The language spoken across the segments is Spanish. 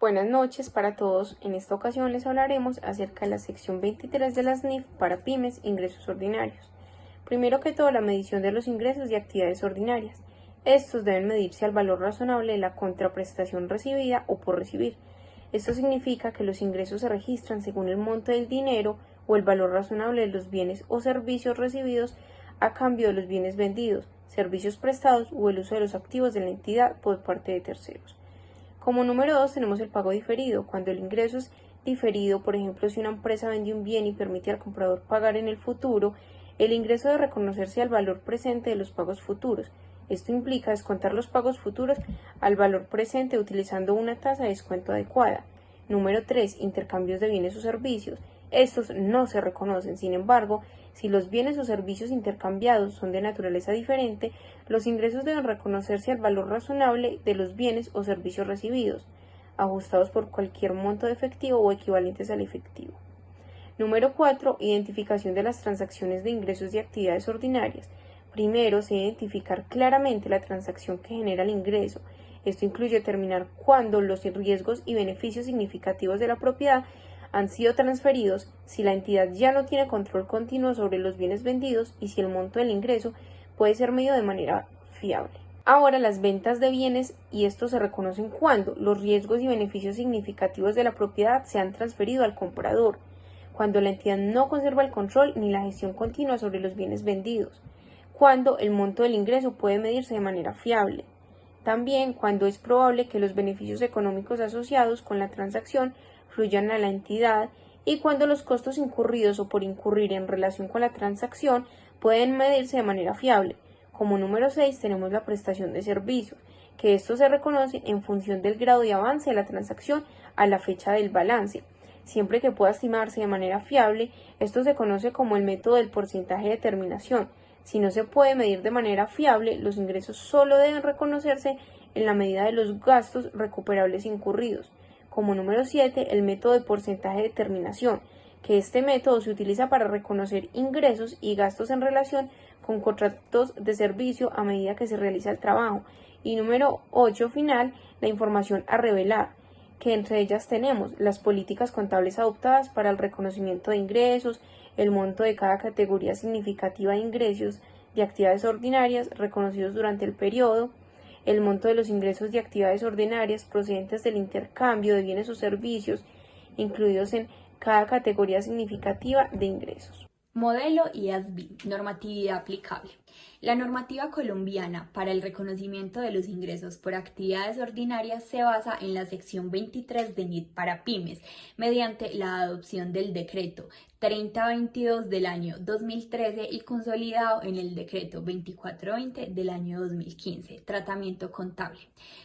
Buenas noches para todos. En esta ocasión les hablaremos acerca de la sección 23 de las NIF para pymes, ingresos ordinarios. Primero que todo, la medición de los ingresos y actividades ordinarias. Estos deben medirse al valor razonable de la contraprestación recibida o por recibir. Esto significa que los ingresos se registran según el monto del dinero o el valor razonable de los bienes o servicios recibidos a cambio de los bienes vendidos, servicios prestados o el uso de los activos de la entidad por parte de terceros. Como número 2 tenemos el pago diferido. Cuando el ingreso es diferido, por ejemplo, si una empresa vende un bien y permite al comprador pagar en el futuro, el ingreso debe reconocerse al valor presente de los pagos futuros. Esto implica descontar los pagos futuros al valor presente utilizando una tasa de descuento adecuada. Número 3. Intercambios de bienes o servicios. Estos no se reconocen. Sin embargo, si los bienes o servicios intercambiados son de naturaleza diferente, los ingresos deben reconocerse al valor razonable de los bienes o servicios recibidos, ajustados por cualquier monto de efectivo o equivalentes al efectivo. Número 4. Identificación de las transacciones de ingresos y actividades ordinarias. Primero, se debe identificar claramente la transacción que genera el ingreso. Esto incluye determinar cuándo los riesgos y beneficios significativos de la propiedad han sido transferidos, si la entidad ya no tiene control continuo sobre los bienes vendidos y si el monto del ingreso puede ser medido de manera fiable. Ahora, las ventas de bienes, y estos se reconocen cuando los riesgos y beneficios significativos de la propiedad se han transferido al comprador, cuando la entidad no conserva el control ni la gestión continua sobre los bienes vendidos, cuando el monto del ingreso puede medirse de manera fiable. También cuando es probable que los beneficios económicos asociados con la transacción fluyan a la entidad y cuando los costos incurridos o por incurrir en relación con la transacción pueden medirse de manera fiable. Como número 6 tenemos la prestación de servicios, que estos se reconocen en función del grado de avance de la transacción a la fecha del balance. Siempre que pueda estimarse de manera fiable, esto se conoce como el método del porcentaje de terminación. Si no se puede medir de manera fiable, los ingresos solo deben reconocerse en la medida de los gastos recuperables incurridos. Como número 7, el método de porcentaje de terminación, que este método se utiliza para reconocer ingresos y gastos en relación con contratos de servicio a medida que se realiza el trabajo. Y número 8, final, la información a revelar, que entre ellas tenemos las políticas contables adoptadas para el reconocimiento de ingresos, el monto de cada categoría significativa de ingresos de actividades ordinarias reconocidos durante el periodo, el monto de los ingresos de actividades ordinarias procedentes del intercambio de bienes o servicios incluidos en cada categoría significativa de ingresos. Modelo IASB, normatividad aplicable. La normativa colombiana para el reconocimiento de los ingresos por actividades ordinarias se basa en la sección 23 de NIF para pymes, mediante la adopción del decreto 3022 del año 2013 y consolidado en el decreto 2420 del año 2015, tratamiento contable.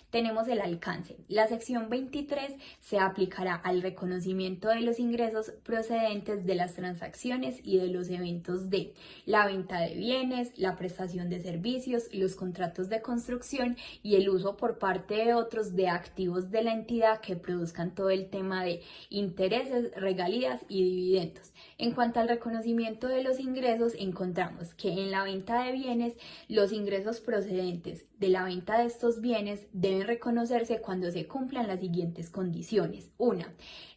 Tenemos el alcance. La sección 23 se aplicará al reconocimiento de los ingresos procedentes de las transacciones y de los eventos de la venta de bienes, la prestación de servicios, los contratos de construcción y el uso por parte de otros de activos de la entidad que produzcan todo el tema de intereses, regalías y dividendos. En cuanto al reconocimiento de los ingresos, encontramos que en la venta de bienes, los ingresos procedentes de la venta de estos bienes deben reconocerse cuando se cumplan las siguientes condiciones. 1.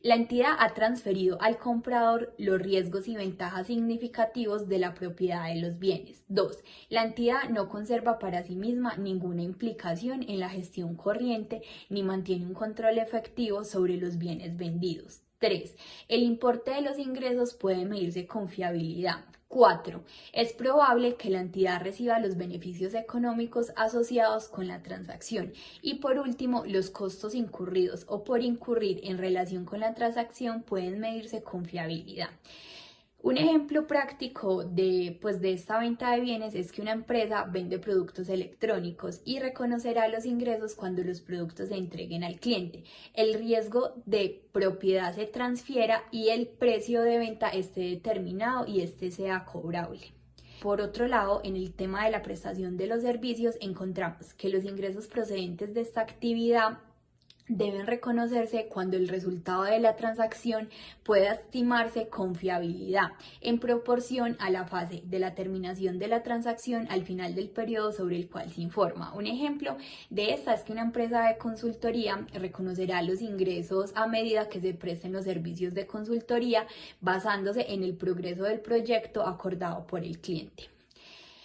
La entidad ha transferido al comprador los riesgos y ventajas significativos de la propiedad de los bienes. 2. La entidad no conserva para sí misma ninguna implicación en la gestión corriente ni mantiene un control efectivo sobre los bienes vendidos. 3. El importe de los ingresos puede medirse con fiabilidad. 4. Es probable que la entidad reciba los beneficios económicos asociados con la transacción. Y por último, los costos incurridos o por incurrir en relación con la transacción pueden medirse con fiabilidad. Un ejemplo práctico de esta venta de bienes es que una empresa vende productos electrónicos y reconocerá los ingresos cuando los productos se entreguen al cliente, el riesgo de propiedad se transfiera y el precio de venta esté determinado y este sea cobrable. Por otro lado, en el tema de la prestación de los servicios encontramos que los ingresos procedentes de esta actividad deben reconocerse cuando el resultado de la transacción pueda estimarse con fiabilidad en proporción a la fase de la terminación de la transacción al final del periodo sobre el cual se informa. Un ejemplo de esta es que una empresa de consultoría reconocerá los ingresos a medida que se presten los servicios de consultoría basándose en el progreso del proyecto acordado por el cliente.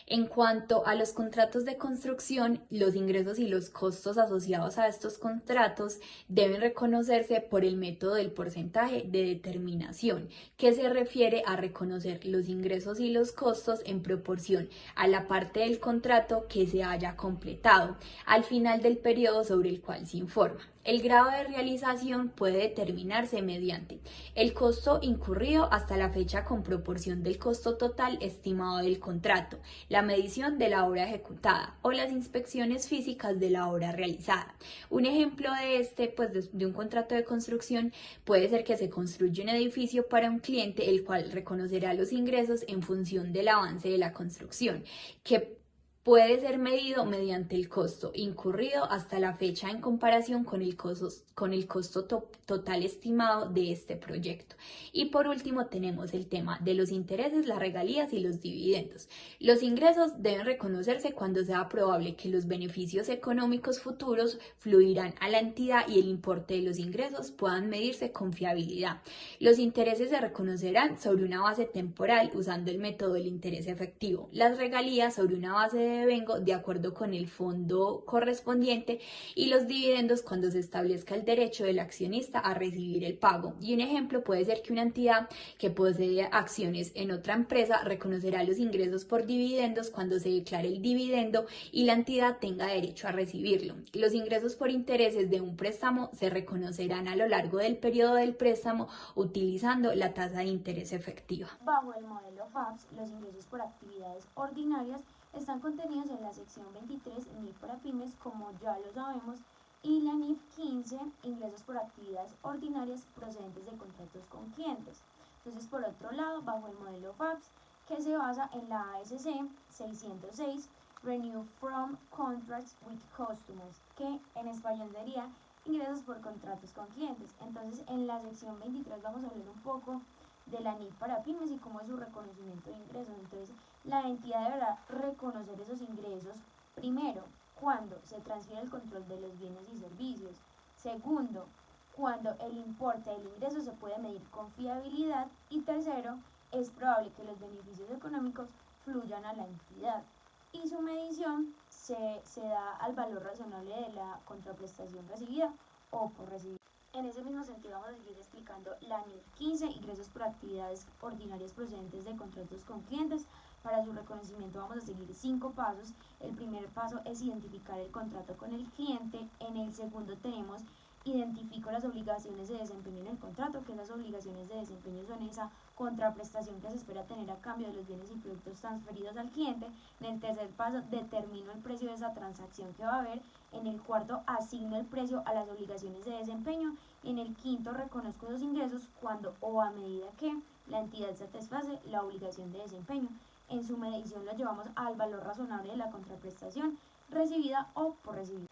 En cuanto a los contratos de construcción, los ingresos y los costos asociados a estos contratos deben reconocerse por el método del porcentaje de determinación, que se refiere a reconocer los ingresos y los costos en proporción a la parte del contrato que se haya completado al final del periodo sobre el cual se informa. El grado de realización puede determinarse mediante el costo incurrido hasta la fecha con proporción del costo total estimado del contrato, la medición de la obra ejecutada o las inspecciones físicas de la obra realizada. Un ejemplo de un contrato de construcción puede ser que se construya un edificio para un cliente, el cual reconocerá los ingresos en función del avance de la construcción, que puede ser medido mediante el costo incurrido hasta la fecha en comparación con el costo total estimado de este proyecto. Y por último tenemos el tema de los intereses, las regalías y los dividendos. Los ingresos deben reconocerse cuando sea probable que los beneficios económicos futuros fluirán a la entidad y el importe de los ingresos puedan medirse con fiabilidad. Los intereses se reconocerán sobre una base temporal usando el método del interés efectivo. Las regalías sobre una base de devengo de acuerdo con el fondo correspondiente y los dividendos cuando se establezca el derecho del accionista a recibir el pago. Y un ejemplo puede ser que una entidad que posee acciones en otra empresa reconocerá los ingresos por dividendos cuando se declare el dividendo y la entidad tenga derecho a recibirlo. Los ingresos por intereses de un préstamo se reconocerán a lo largo del periodo del préstamo utilizando la tasa de interés efectiva. Bajo el modelo FABS, los ingresos por actividades ordinarias están contenidos en la sección 23 NIF para pymes, como ya lo sabemos, y la NIF 15, ingresos por actividades ordinarias procedentes de contratos con clientes. Entonces, por otro lado, bajo el modelo FABS, que se basa en la ASC 606, Renew from Contracts with Customers, que en español sería ingresos por contratos con clientes. Entonces, en la sección 23 vamos a hablar un poco de la NIF para pymes y cómo es su reconocimiento de ingresos. Entonces, la entidad deberá reconocer esos ingresos, primero, cuando se transfiere el control de los bienes y servicios. Segundo, cuando el importe del ingreso se puede medir con fiabilidad. Y tercero, es probable que los beneficios económicos fluyan a la entidad. Y su medición se da al valor razonable de la contraprestación recibida o por recibir. En ese mismo sentido vamos a seguir explicando la NIF 15, ingresos por actividades ordinarias procedentes de contratos con clientes. Para su reconocimiento vamos a seguir 5 pasos. El primer paso es identificar el contrato con el cliente. En el segundo tenemos identifico las obligaciones de desempeño en el contrato, que las obligaciones de desempeño son esa contraprestación que se espera tener a cambio de los bienes y productos transferidos al cliente. En el tercer paso determino el precio de esa transacción que va a haber. En el cuarto asigno el precio a las obligaciones de desempeño. En el quinto reconozco esos ingresos cuando o a medida que la entidad satisface la obligación de desempeño. En su medición lo llevamos al valor razonable de la contraprestación recibida o por recibir.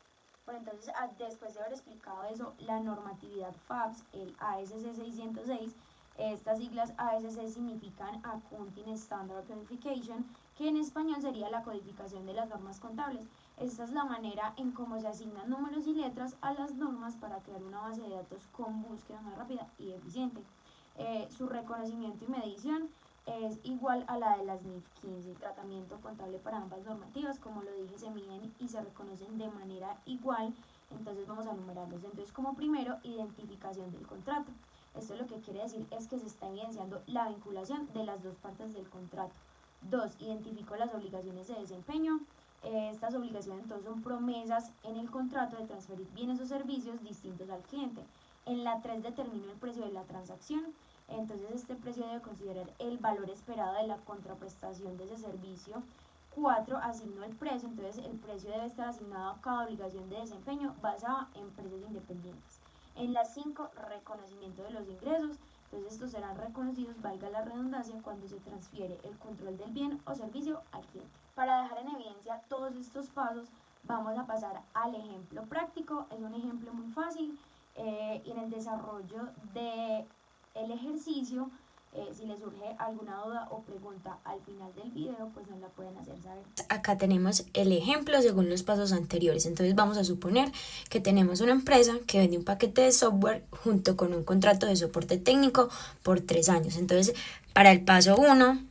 Bueno, entonces, después de haber explicado eso, la normatividad FABS, el ASC 606, estas siglas ASC significan Accounting Standard Codification, que en español sería la codificación de las normas contables. Esta es la manera en cómo se asignan números y letras a las normas para crear una base de datos con búsqueda más rápida y eficiente. Su reconocimiento y medición es igual a la de las NIF 15. Tratamiento contable para ambas normativas, como lo dije, se miden y se reconocen de manera igual. Entonces vamos a numerarlos. Entonces, como primero, identificación del contrato. Esto lo que quiere decir es que se está evidenciando la vinculación de las dos partes del contrato. 2. Identifico las obligaciones de desempeño. Estas obligaciones entonces son promesas en el contrato de transferir bienes o servicios distintos al cliente. En la 3 determino el precio de la transacción. Entonces este precio debe considerar el valor esperado de la contraprestación de ese servicio. 4. Asigno el precio. Entonces el precio debe estar asignado a cada obligación de desempeño basada en precios independientes. En la 5, reconocimiento de los ingresos. Entonces estos serán reconocidos, valga la redundancia, cuando se transfiere el control del bien o servicio al cliente. Para dejar en evidencia todos estos pasos, Vamos a pasar al ejemplo práctico. Es un ejemplo muy fácil y en el desarrollo del ejercicio, si les surge alguna duda o pregunta al final del video, pues nos la pueden hacer saber. Acá tenemos el ejemplo según los pasos anteriores. Entonces vamos a suponer que tenemos una empresa que vende un paquete de software junto con un contrato de soporte técnico por 3 años. Entonces, para el paso 1,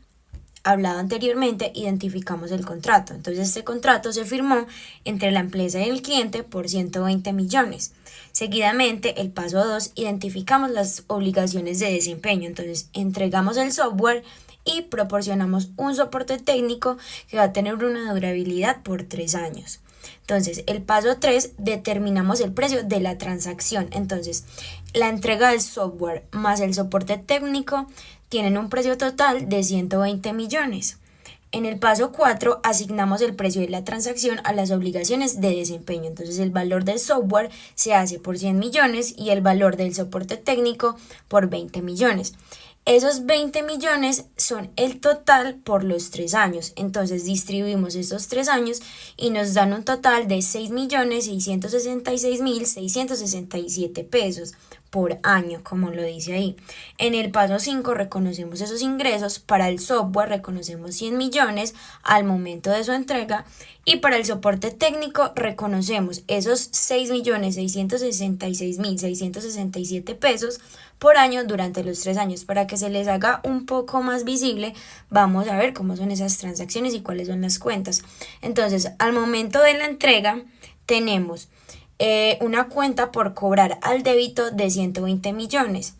hablado anteriormente, identificamos el contrato. Entonces este contrato se firmó entre la empresa y el cliente por 120 millones. Seguidamente, el paso 2, identificamos las obligaciones de desempeño. Entonces entregamos el software y proporcionamos un soporte técnico que va a tener una durabilidad por 3 años. Entonces, el paso 3, determinamos el precio de la transacción. Entonces, la entrega del software más el soporte técnico tienen un precio total de 120 millones. En el paso 4, asignamos el precio de la transacción a las obligaciones de desempeño. Entonces, el valor del software se hace por 100 millones y el valor del soporte técnico por 20 millones. Esos 20 millones son el total por los 3 años. Entonces distribuimos estos 3 años y nos dan un total de 6.666.667 pesos por año, como lo dice ahí. En el paso 5 reconocemos esos ingresos. Para el software reconocemos 100 millones al momento de su entrega y para el soporte técnico reconocemos esos 6.666.667 pesos por año durante los 3 años. Para que se les haga un poco más visible, vamos a ver cómo son esas transacciones y cuáles son las cuentas. Entonces, al momento de la entrega tenemos una cuenta por cobrar al débito de 120 millones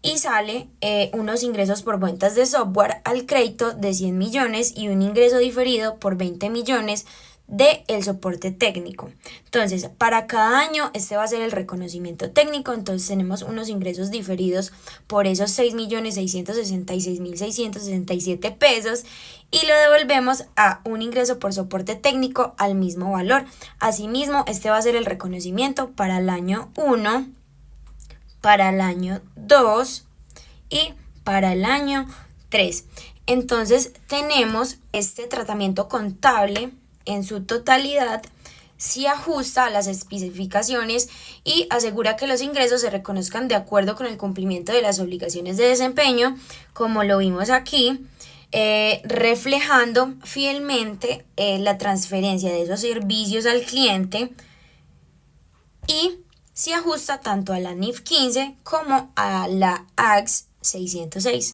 y sale unos ingresos por ventas de software al crédito de 100 millones y un ingreso diferido por 20 millones de el soporte técnico. Entonces, para cada año este va a ser el reconocimiento técnico. Entonces tenemos unos ingresos diferidos por esos 6.666.667 pesos y lo devolvemos a un ingreso por soporte técnico al mismo valor. Asimismo, este va a ser el reconocimiento para el año 1, para el año 2 y para el año 3. Entonces tenemos este tratamiento contable en su totalidad, si ajusta a las especificaciones y asegura que los ingresos se reconozcan de acuerdo con el cumplimiento de las obligaciones de desempeño, como lo vimos aquí, reflejando fielmente la transferencia de esos servicios al cliente, y se ajusta tanto a la NIF 15 como a la AX 606.